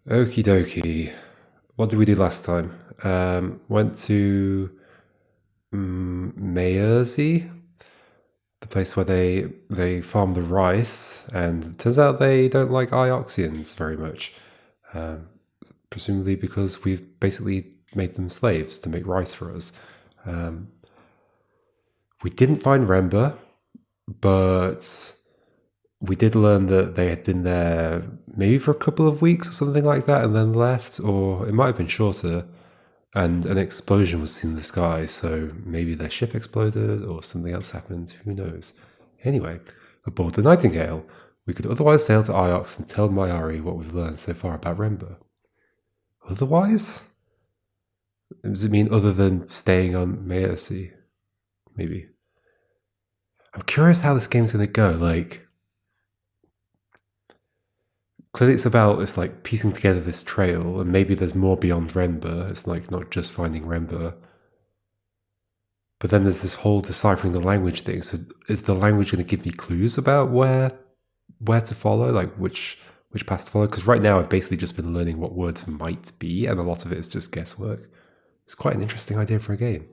Okie dokie. What did we do last time? Went to Mersey, the place where they farm the rice, and it turns out they don't like Ioxians very much. Presumably because we've basically made them slaves to make rice for us. We didn't find Remba, but we did learn that they had been there maybe for a couple of weeks or something like that and then left, or it might have been shorter. And an explosion was seen in the sky, so maybe their ship exploded or something else happened, who knows. Anyway, aboard the Nightingale, we could otherwise sail to Iox and tell Mayari what we've learned so far about Remba. Otherwise? Does it mean other than staying on Mersey? Maybe. I'm curious how this game's gonna go, clearly it's like piecing together this trail, and maybe there's more beyond Remba. It's like not just finding Remba. But then there's this whole deciphering the language thing. So is the language going to give me clues about where to follow, like which path to follow? Because right now I've basically just been learning what words might be, and a lot of it is just guesswork. It's quite an interesting idea for a game.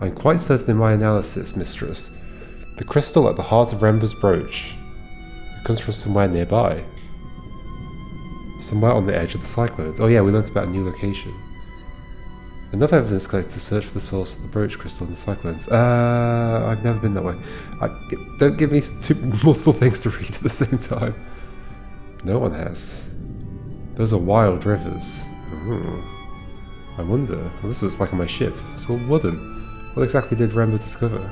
I'm quite certain in my analysis, Mistress. The crystal at the heart of Remba's brooch. It comes from somewhere nearby. Somewhere on the edge of the cyclones. Oh yeah, we learnt about a new location. Enough evidence collected to search for the source of the brooch crystal in the cyclones. I've never been that way. Don't give me multiple things to read at the same time. No one has. Those are wild rivers. I wonder. Well, this looks like on my ship. It's all wooden. What exactly did Remba discover?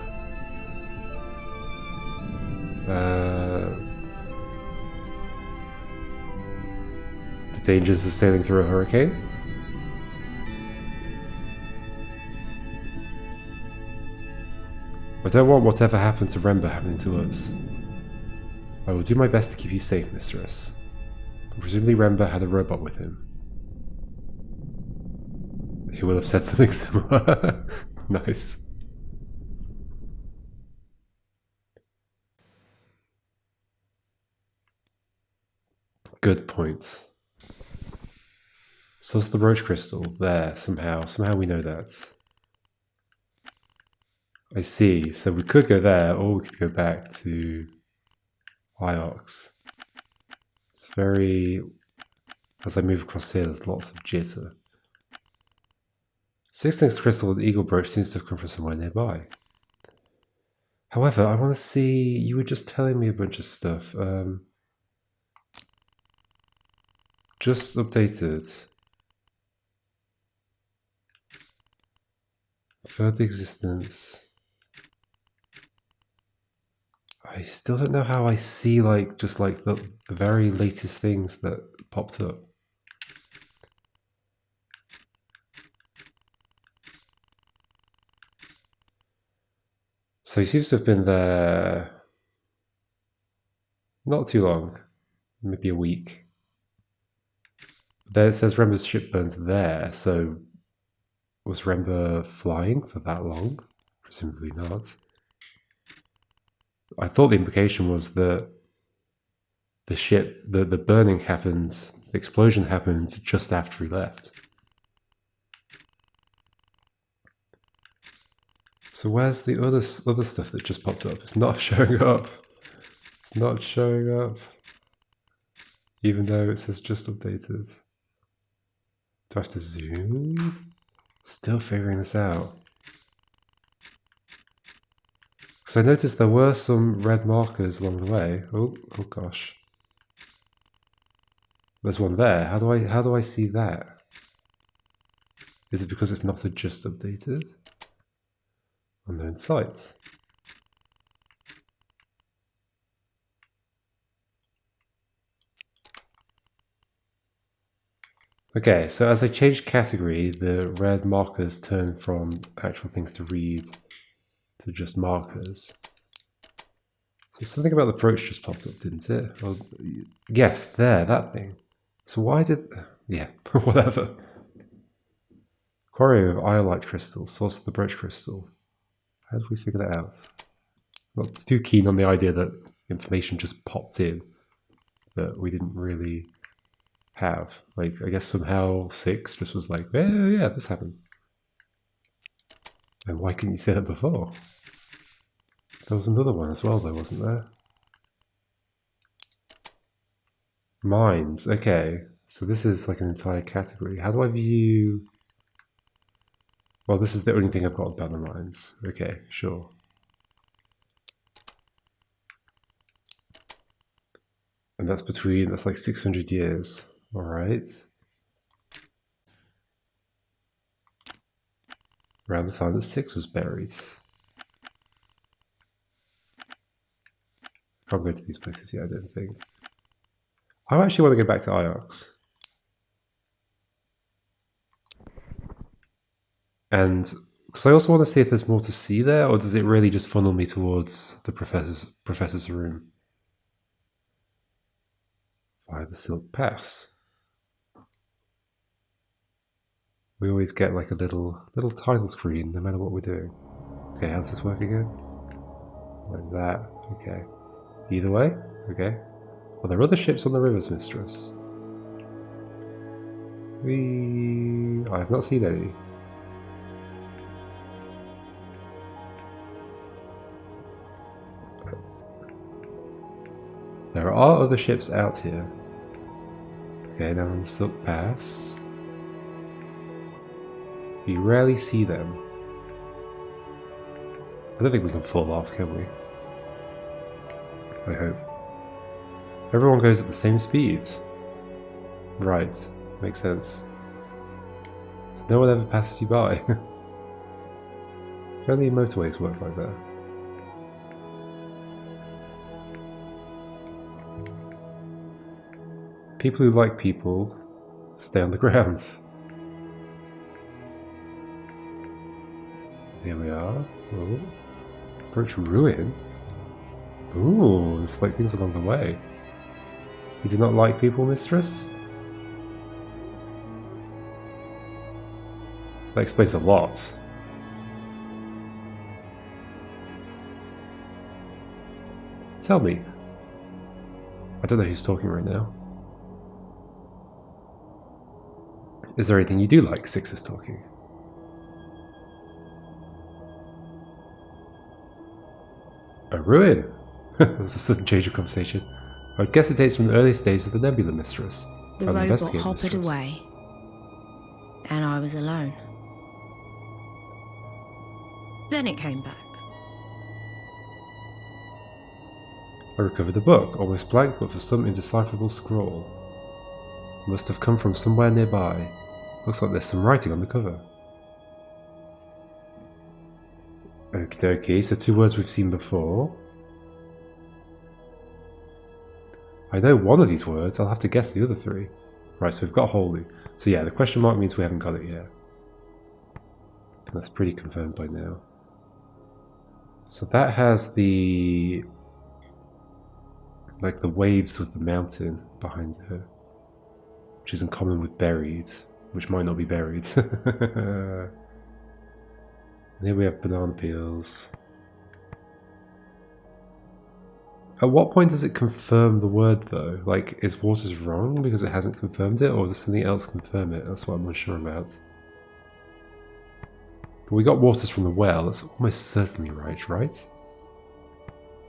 The dangers of sailing through a hurricane? I don't want whatever happened to Remba happening to us. I will do my best to keep you safe, Mistress. Presumably Remba had a robot with him. He will have said something similar. Nice. Good point. Source of the brooch crystal. There, somehow. Somehow we know that. I see. So we could go there, or we could go back to Iox. It's very... As I move across here, there's lots of jitter. 6 crystal with eagle brooch seems to have come from somewhere nearby. However, I want to see... You were just telling me a bunch of stuff. Just updated. Further existence. I still don't know how I see just the very latest things that popped up. So he seems to have been there not too long, maybe a week. There it says Remba's ship burns there, so was Remba flying for that long? Presumably not. I thought the implication was that the ship, the burning happened, the explosion happened just after he left. So where's the other stuff that just popped up? It's not showing up. It's not showing up. Even though it says just updated. Do I have to zoom? Still figuring this out. Because I noticed there were some red markers along the way. Oh gosh. There's one there. How do I see that? Is it because it's not a just updated? Unknown sites. Okay, so as I change category, the red markers turn from actual things to read to just markers. So something about the brooch just popped up, didn't it? Well, yes, there, that thing. So why did... Yeah, whatever. Quarry of iolite crystal, source of the brooch crystal. How did we figure that out? Not too keen on the idea that information just popped in that we didn't really have. Like, I guess somehow 6 just was like, yeah, this happened. And why couldn't you say that before? There was another one as well, though, wasn't there? Mines. Okay. So this is like an entire category. How do I view... Well, this is the only thing I've got about the mines. Okay, sure. And that's like 600 years. All right. Around the time that 6 was buried. Can't go to these places yet, I don't think. I actually want to go back to Iox. And because I also want to see if there's more to see there, or does it really just funnel me towards the professor's room? Via the Silk Pass. We always get like a little title screen no matter what we're doing. Okay, how does this work again? Like that. Okay. Either way? Okay. Well, there are other ships on the rivers, Mistress. I have not seen any. There are other ships out here. Okay, now on the Silk Pass. We rarely see them. I don't think we can fall off, can we? I hope. Everyone goes at the same speed. Right, makes sense. So no one ever passes you by. If only motorways work like that. People who like people stay on the ground. Here we are. Oh. Approach ruin. Ooh, there's like things along the way. You do not like people, Mistress? That explains a lot. Tell me. I don't know who's talking right now. Is there anything you do like? 6 is talking. A ruin? There's a sudden change of conversation. I would guess it dates from the earliest days of the Nebula, Mistress. The robot hoppered away, and I was alone. Then it came back. I recovered a book, almost blank but for some indecipherable scroll. It must have come from somewhere nearby. Looks like there's some writing on the cover. Okie dokie, so 2 words we've seen before. I know one of these words, I'll have to guess the other 3. Right, so we've got holy. So yeah, the question mark means we haven't got it yet. And that's pretty confirmed by now. So that has the... like the waves of the mountain behind her. Which is in common with buried, which might not be buried. And here we have banana peels. At what point does it confirm the word though? Like, is Waters wrong because it hasn't confirmed it, or does something else confirm it? That's what I'm unsure about. But we got Waters from the well, that's almost certainly right, right?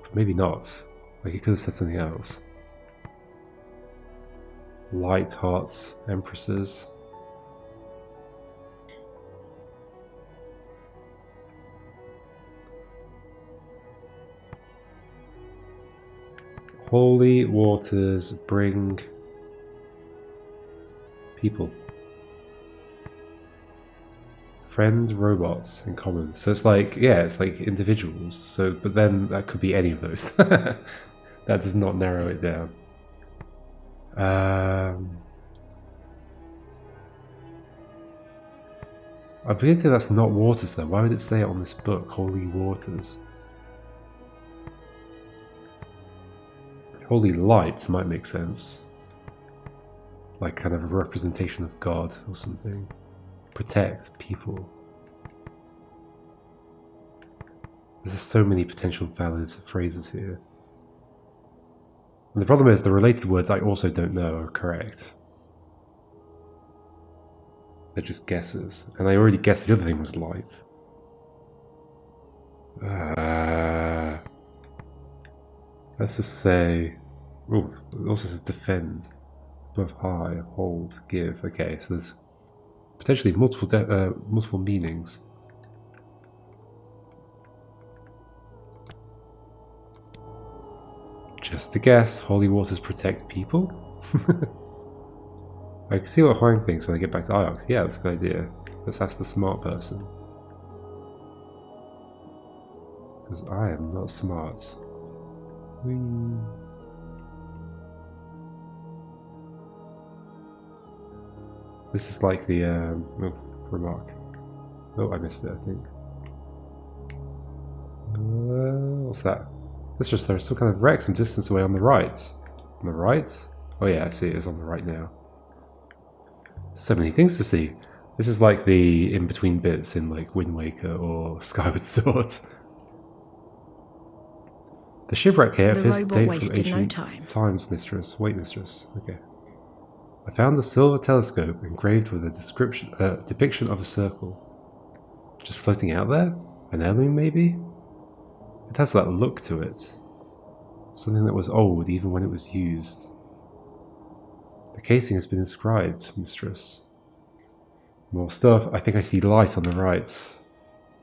But maybe not. Like, he could have said something else. Light hearts, empresses. Holy waters bring people. Friend robots in common. So it's like, yeah, it's like individuals. So, but then that could be any of those. That does not narrow it down. I believe that's not waters though. Why would it say it on this book? Holy waters. Holy light might make sense. Like kind of a representation of God or something. Protect people. There's so many potential valid phrases here. And the problem is the related words I also don't know are correct. They're just guesses. And I already guessed the other thing was light. Let's just say... Oh, it also says defend. Above, high, hold, give. Okay, so there's potentially multiple meanings. Just a guess. Holy waters protect people? I can see what Huang thinks when I get back to Iox. Yeah, that's a good idea. Let's ask the smart person. Because I am not smart. Whee. This is like the remark. Oh, I missed it, I think. What's that? Mistress, there are still kind of wrecks some distance away on the right. On the right? Oh yeah, I see it is on the right now. So many things to see. This is like the in-between bits in like Wind Waker or Skyward Sword. The shipwreck here appears to date from ancient times, Mistress. Wait, Mistress. Okay. I found a silver telescope engraved with a depiction of a circle. Just floating out there? An heirloom, maybe? It has that look to it. Something that was old even when it was used. The casing has been inscribed, Mistress. More stuff. I think I see light on the right.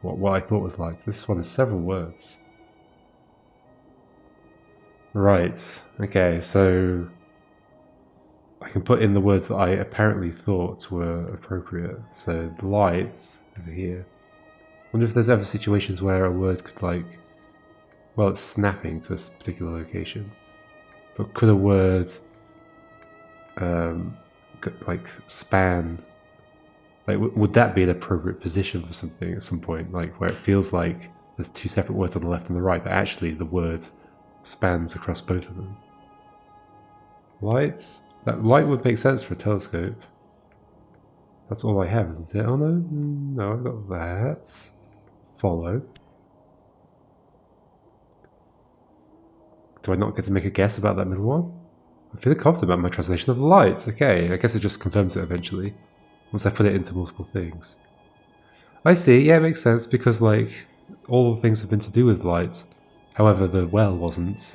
What I thought was light. This one has several words. Right. Okay, so I can put in the words that I apparently thought were appropriate. So the lights over here. I wonder if there's ever situations where a word could like... Well, it's snapping to a particular location. But could a word like span... Like, would that be an appropriate position for something at some point? Like, where it feels like there's two separate words on the left and the right, but actually the word spans across both of them. Lights? That light would make sense for a telescope. That's all I have, isn't it? Oh no, no, I've got that. Follow. Do I not get to make a guess about that middle one? I'm feeling confident about my translation of light. Okay, I guess it just confirms it eventually. Once I put it into multiple things. I see, yeah, it makes sense, because, like, all the things have been to do with light. However, the well wasn't.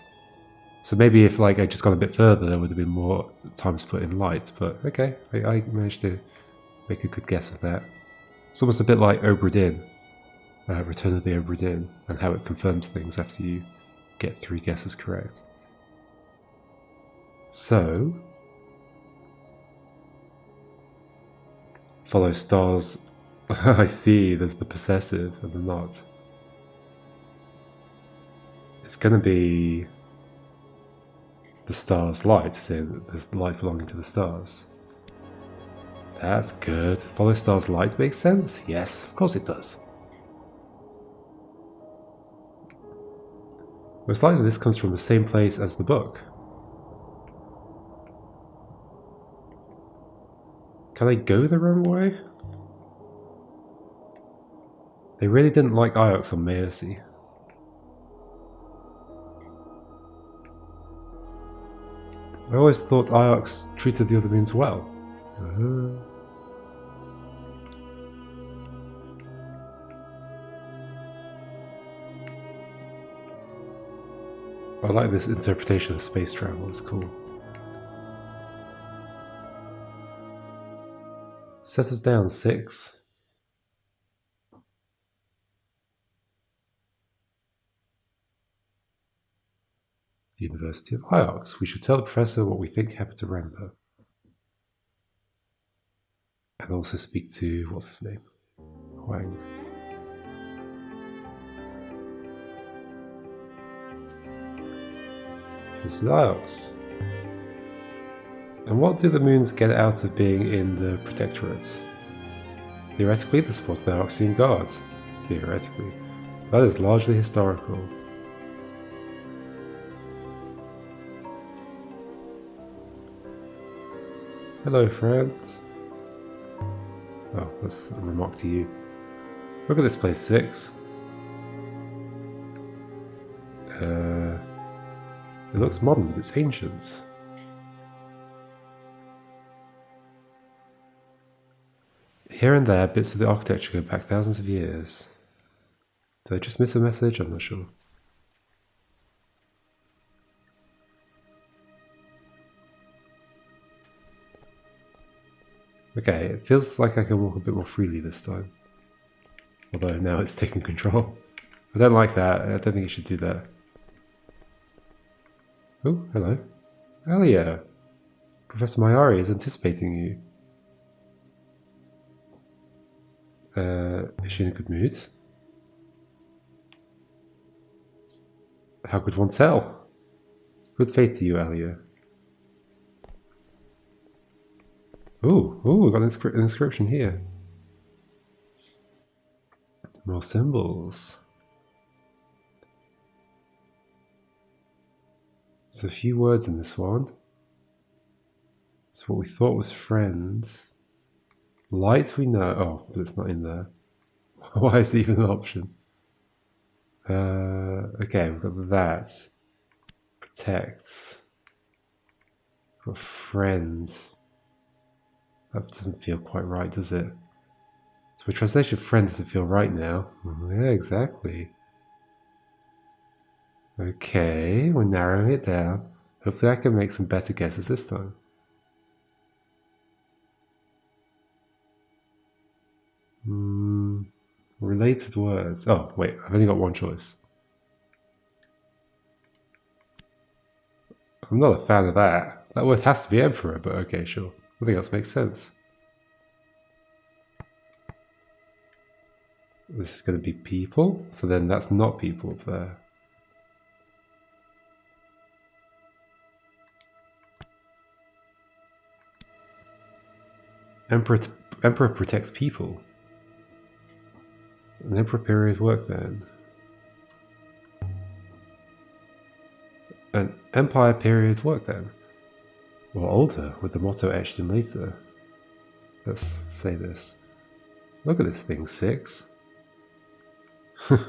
So maybe if, like, I'd just gone a bit further, there would have been more time split in light, but okay, I managed to make a good guess of that. It's almost a bit like Obra Dinn, Return of the Obra Dinn, and how it confirms things after you get 3 guesses correct. So... Follow stars. I see, there's the possessive and the not. It's going to be the star's light, to say that there's light belonging to the stars. That's good. Follow star's light makes sense? Yes, of course it does. Most likely this comes from the same place as the book. Can I go the wrong way? They really didn't like Iox on Maercy. I always thought Iox treated the other moons well. I like this interpretation of space travel, it's cool. Set us down 6. University of Iox. We should tell the professor what we think happened to Remba. And also speak to, what's his name? Huang. This is Iox. And what do the moons get out of being in the Protectorate? Theoretically, the support of the Ioxian Guards. Theoretically. That is largely historical. Hello, friend. Oh, that's a remark to you. Look at this place, 6. It looks modern, but it's ancient. Here and there, bits of the architecture go back thousands of years. Did I just miss a message? I'm not sure. Okay, it feels like I can walk a bit more freely this time. Although now it's taking control. I don't like that. I don't think you should do that. Oh, hello. Aliya! Professor Mayari is anticipating you. Is she in a good mood? How could one tell? Good faith to you, Aliya. Ooh, we got an inscription here. More symbols. There's a few words in this one. It's what we thought was friend. Light we know. Oh, but it's not in there. Why is it even an option? Okay, we've got that. Protects. We've got friend. That doesn't feel quite right, does it? So my translation of friend doesn't feel right now. Yeah, exactly. Okay, we're narrowing it down. Hopefully I can make some better guesses this time. Related words. Oh, wait, I've only got one choice. I'm not a fan of that. That word has to be emperor, but okay, sure. Nothing else makes sense. This is going to be people, so then that's not people up there. Emperor protects people. An emperor period work then. An empire period work then. Or older, with the motto etched in later. Let's say this. Look at this thing, 6. Did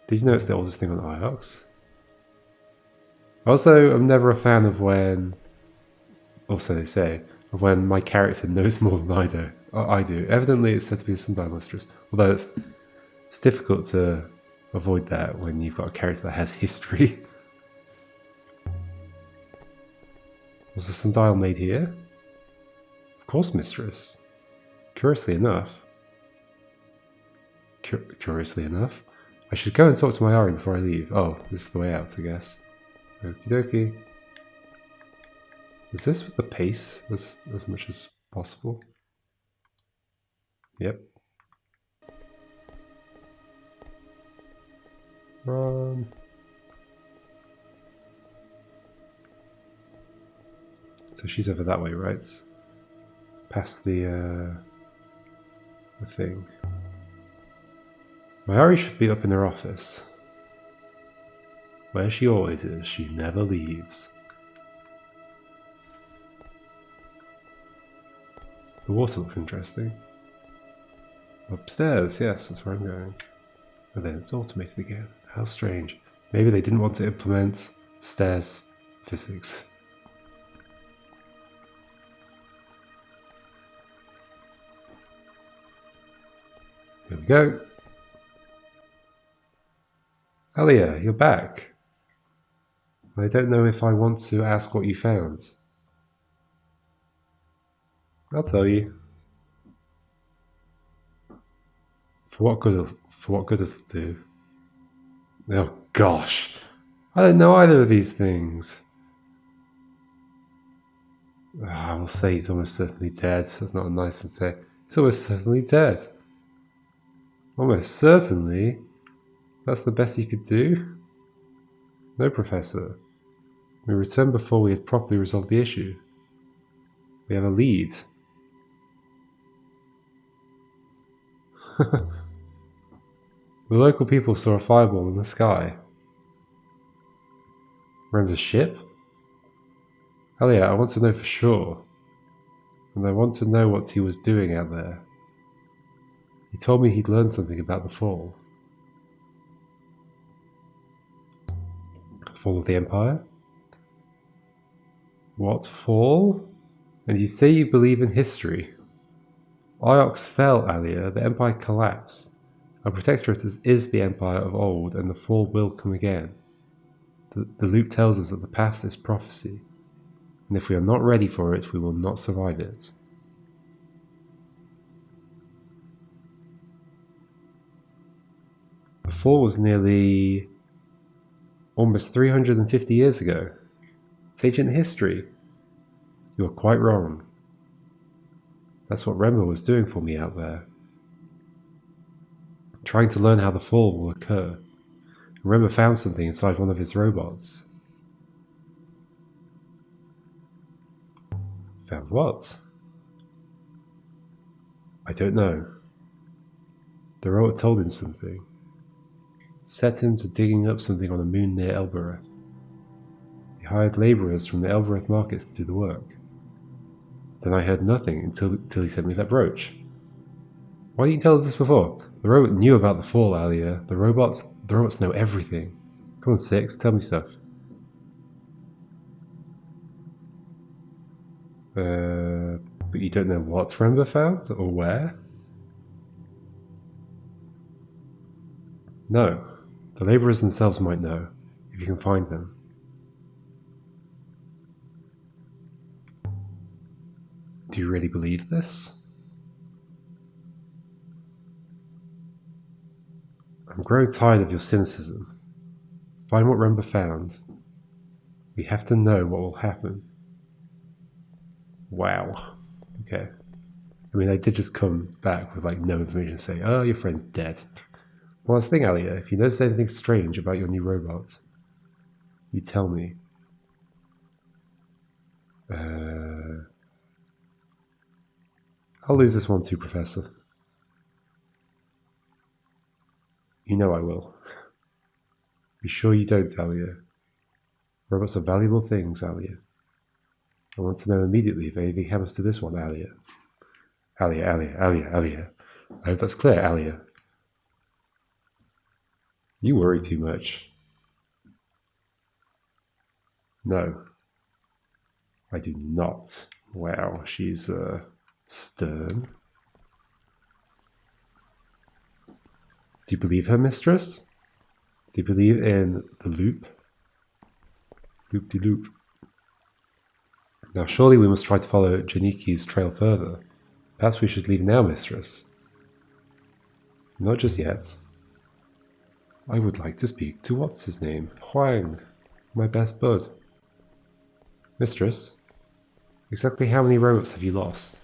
you know it's the oldest thing on Iox? Also, I'm never a fan of when, also they say, of when my character knows more than I do. Evidently it's said to be a sundial mistress, although it's difficult to avoid that when you've got a character that has history. Was the sundial made here? Of course, Mistress. Curiously enough, I should go and talk to Mayari before I leave. Oh, this is the way out, I guess. Okie dokie. Is this with the pace as much as possible? Yep. Run. So she's over that way, right? Past the thing. Mayari should be up in her office. Where she always is, she never leaves. The water looks interesting. Upstairs, yes, that's where I'm going. And then it's automated again. How strange. Maybe they didn't want to implement stairs physics. Here we go. Aliya, you're back. I don't know if I want to ask what you found. I'll tell you. For what good it'll do. Oh gosh. I don't know either of these things. I will say he's almost certainly dead. That's not a nice thing to say. He's almost certainly dead. Almost certainly? That's the best you could do? No, Professor. We return before we have properly resolved the issue. We have a lead. The local people saw a fireball in the sky. Remember the ship? Aliya, I want to know for sure. And I want to know what he was doing out there. He told me he'd learned something about the fall. Fall of the Empire? What fall? And you say you believe in history? Iox fell, Aliya. The Empire collapsed. Our protectorate is the Empire of old, and the fall will come again. The loop tells us that the past is prophecy, and if we are not ready for it, we will not survive it. The fall was nearly almost 350 years ago. It's ancient history. You are quite wrong. That's what Remba was doing for me out there. Trying to learn how the fall will occur. Remba found something inside one of his robots. Found what? I don't know. The robot told him something. Set him to digging up something on a moon near Elbereth. He hired labourers from the Elbereth markets to do the work. Then I heard nothing until he sent me that brooch. Why didn't you tell us this before? The robot knew about the fall, Aliya. The robots know everything. Come on, Six, tell me stuff. But you don't know what Remba found, or where? No. The labourers themselves might know, if you can find them. Do you really believe this? I'm growing tired of your cynicism. Find what Remba found. We have to know what will happen. Wow. Okay. I mean, I did just come back with no information and say, oh, your friend's dead. Well, that's the thing, Aliya. If you notice anything strange about your new robot, you tell me. I'll lose this one too, Professor. You know I will. Be sure you don't, Aliya. Robots are valuable things, Aliya. I want to know immediately if anything happens to this one, Aliya. Aliya. I hope that's clear, Aliya. You worry too much. No. I do not. Wow, she's, stern. Do you believe her, Mistress? Do you believe in the loop? Loop-de-loop. Now surely we must try to follow Janiki's trail further. Perhaps we should leave now, Mistress. Not just yet. I would like to speak to what's his name? Huang, my best bud. Mistress, exactly how many robots have you lost?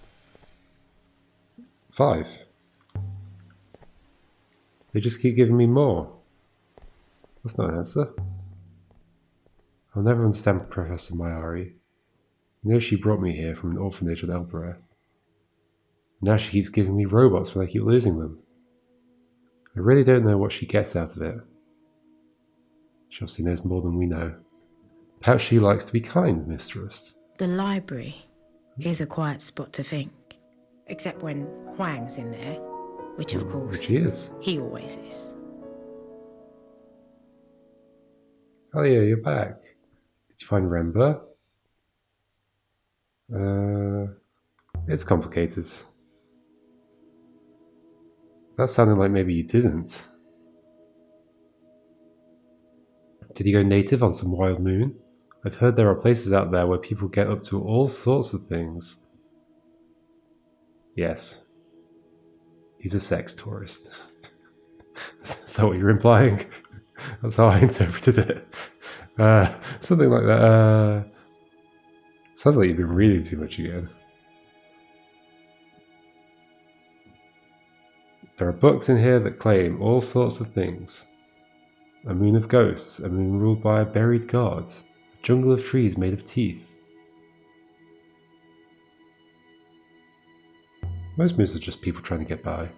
5. They just keep giving me more. That's not an answer. I'll never understand Professor Mayari. You know she brought me here from an orphanage on Elbereth. Now she keeps giving me robots when I keep losing them. I really don't know what she gets out of it. She obviously knows more than we know. Perhaps she likes to be kind, Mistress. The library is a quiet spot to think. Except when Huang's in there, which of course Which he is. he always is. Aliya, you're back. Did you find Remba? It's complicated. That sounded like maybe you didn't. Did you go native on some wild moon? I've heard there are places out there where people get up to all sorts of things. Yes. He's a sex tourist. Is that what you're implying? That's how I interpreted it. Something like that. Sounds like you've been reading too much again. There are books in here that claim all sorts of things. A moon of ghosts, a moon ruled by a buried god, a jungle of trees made of teeth. Most moons are just people trying to get by.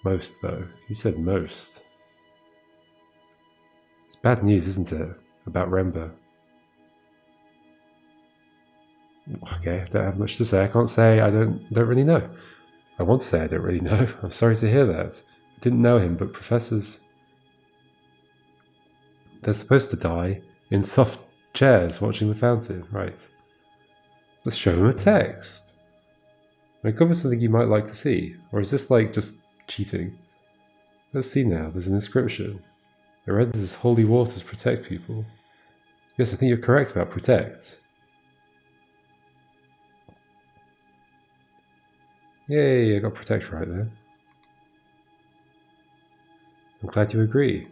Most, though. You said most. It's bad news, isn't it? About Remba. Okay, I don't have much to say. I can't say I don't really know. I want to say I don't really know. I'm sorry to hear that. I didn't know him, but professors... They're supposed to die in soft chairs watching the fountain. Right. Let's show them a text. May I cover something you might like to see? Or is this like just cheating? Let's see now. There's an inscription. I read that this holy waters protect people. Yes, I think you're correct about protect. Yay, I got protect right there. I'm glad you agree.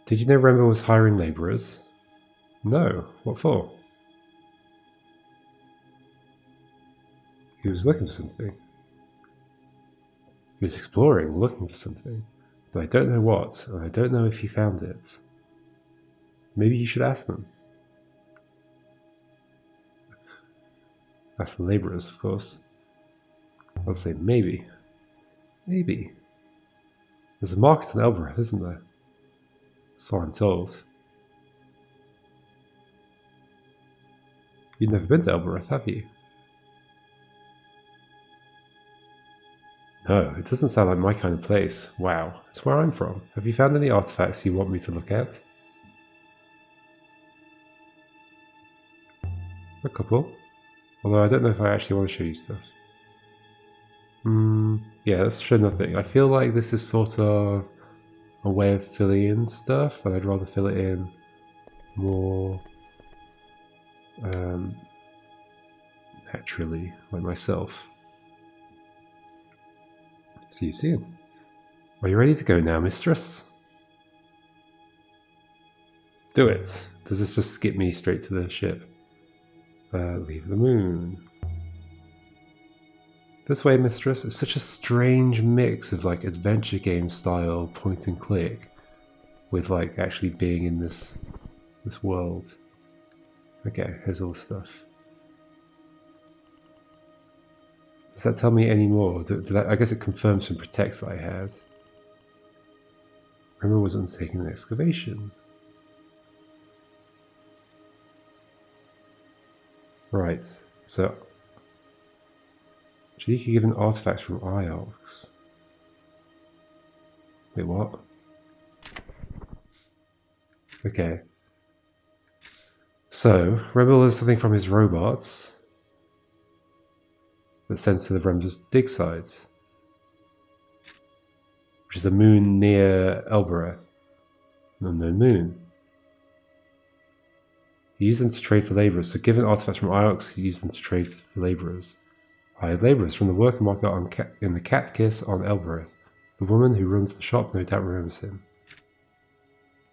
Did you know Rembo was hiring labourers? No. What for? He was looking for something. He was exploring, looking for something. But I don't know what, and I don't know if he found it. Maybe you should ask them. Ask the labourers, of course. I'll say maybe. Maybe. There's a market in Elbereth, isn't there? So I'm told. You've never been to Elbereth, have you? No, it doesn't sound like my kind of place. Wow, it's where I'm from. Have you found any artifacts you want me to look at? A couple. Although I don't know if I actually want to show you stuff. Yeah, let's show nothing. I feel like this is sort of a way of filling in stuff, and I'd rather fill it in more naturally, like myself. See you soon. Are you ready to go now, Mistress? Do it. Does this just skip me straight to the ship? Leave the moon. This way, Mistress. It's such a strange mix of like adventure game style point and click with like actually being in this world. Okay, here's all the stuff. Does that tell me any more? I guess it confirms some protects that I had. Remember was undertaking an excavation. Right, so Jalika given artifacts from Iox. Wait, what? Okay. So, Rebel is something from his robots that sends to the Rember's dig sites, which is a moon near Elbereth, an unknown moon. He used them to trade for labourers, so given artifacts from Iox, he used them to trade for labourers. Hired labourers from the worker market in the Cat Kiss on Elbereth. The woman who runs the shop no doubt remembers him.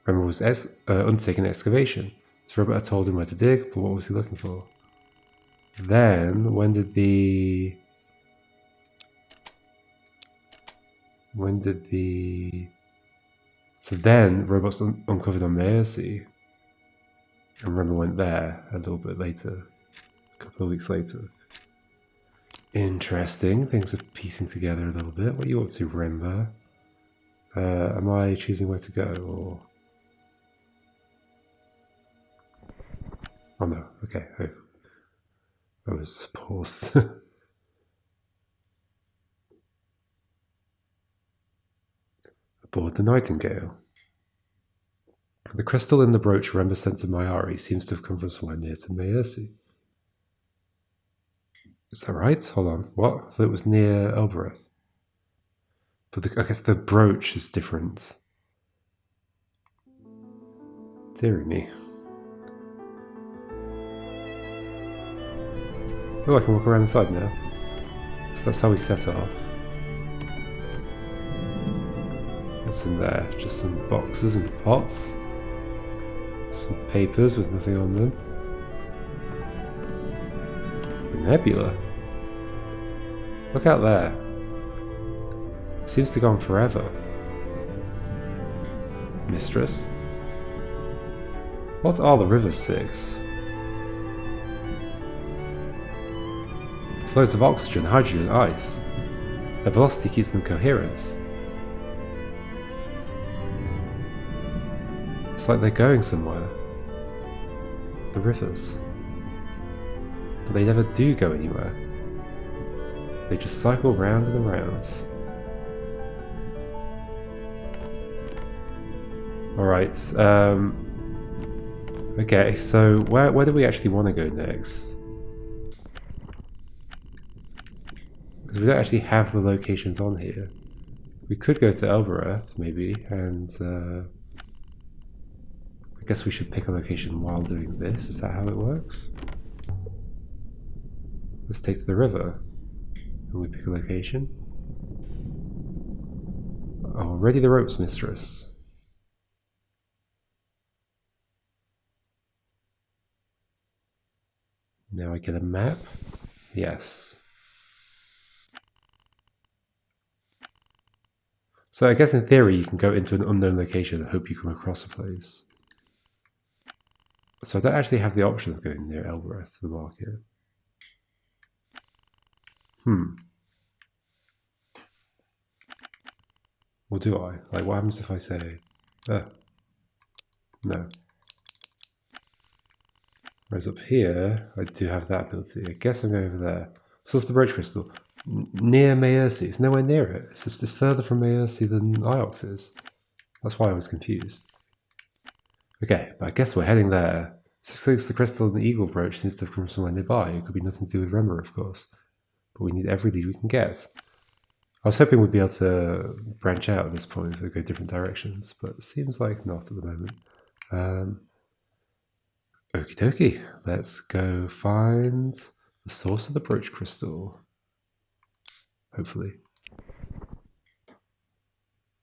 Rember was undertaking an excavation. His robot had told him where to dig, but what was he looking for? Then, So then, robots uncovered on Mercy. And Rember went there a little bit later. A couple of weeks later. Interesting. Things are piecing together a little bit. What are you up to, Rember? Am I choosing where to go, or... Oh no, okay. Oh. I was paused. Aboard the Nightingale. The crystal in the brooch Rember sent to Mayari seems to have come from somewhere near to Mercy. Is that right? Hold on. What? I thought it was near Elbereth. But I guess the brooch is different. Deary me. Oh, I can walk around inside now. So that's how we set off. What's in there? Just some boxes and pots. Some papers with nothing on them. The Nebula. Look out there. Seems to go on forever. Mistress. What are the River Six? Flows of oxygen, hydrogen, and ice. Their velocity keeps them coherent. It's like they're going somewhere. The rivers. But they never do go anywhere. They just cycle round and around. Alright, okay, so where do we actually want to go next? Because we don't actually have the locations on here. We could go to Elbereth, maybe, and I guess we should pick a location while doing this. Is that how it works? Let's take to the river, and we pick a location. Oh, ready the ropes, Mistress. Now I get a map. Yes. So I guess in theory you can go into an unknown location and hope you come across a place. So I don't actually have the option of going near Elbereth, the market. Or do I? Like, what happens if I say... no. Whereas up here, I do have that ability. I guess I'm going over there. So what's the brooch crystal? Near Mayersi. It's nowhere near it. It's just further from Mayersi than Iox is. That's why I was confused. Okay, but I guess we're heading there. 6 the crystal and the eagle brooch seems to have come from somewhere nearby. It could be nothing to do with Rember, of course. But we need every lead we can get. I was hoping we'd be able to branch out at this point and go different directions, but it seems like not at the moment. Okie dokie, let's go find the source of the brooch crystal. Hopefully.